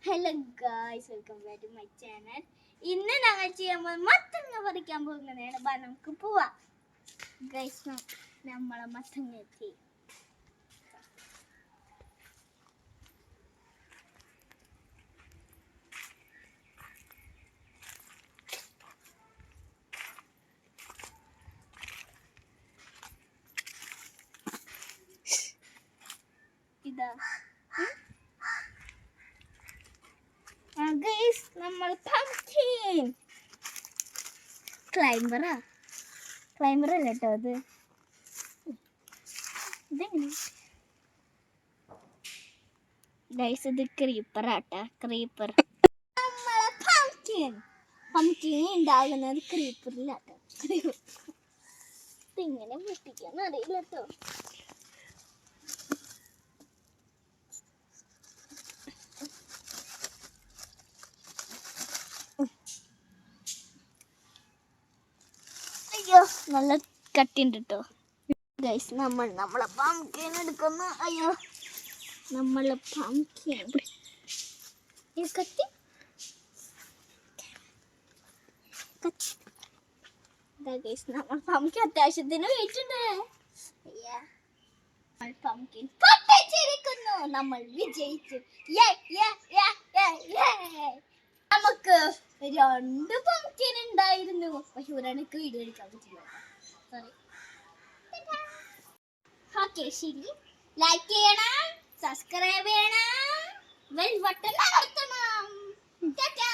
Hello guys, welcome back to my channel. ഇന്ന് ഞങ്ങൾ ചെയ്യുമ്പോൾ മത്തങ്ങ പറിക്കാൻ പോകുന്നതാണ്. നമുക്ക് പോവാം ഗായ്സ്. നമ്മളെ മത്തങ്ങ എത്തി. ഇതാ ഗൈസ്, നമ്മൾ പംകിൻ ക്ലൈംബർ അല്ല കേട്ടോ അത്. ഇതെങ്ങനെ ഗൈസ്, ഇത് ക്രീപ്പറാട്ടാ. ക്രീപ്പർ നമ്മളെ പംകിൻ ഉണ്ടാകുന്നത് ക്രീപ്പറിലാട്ടോ. ഇതെങ്ങനെ പൊട്ടിക്കാന്ന് അറിയില്ല കേട്ടോ. അയ്യോ, നല്ല കട്ടിയുണ്ട് കേട്ടോ ഗൈസ്. നമ്മളെ പംകിൻ എടുക്കുന്നു. അയ്യോ, നമ്മളെ പംകിൻ കത്തി ഗൈസ്. നമ്മൾ പംകിൻ അത്യാവശ്യത്തിന് വെയിറ്റുണ്ട്. പംകിൻ പൊട്ടിച്ചിരിക്കുന്നു. നമ്മൾ വിജയിച്ചു. നമുക്ക് 2 പംകിൻ ഉണ്ടായിരുന്നു. പക്ഷെ ഒരാൾക്ക് വീഡിയോ എടുക്കാൻ പറ്റില്ല. സോറി. ഓക്കെ, ശരി. ലൈക്ക് ചെയ്യണം, സബ്സ്ക്രൈബ് ചെയ്യണം, ബെൽ ബട്ടൺ അമർത്തണം. ടാറ്റാ.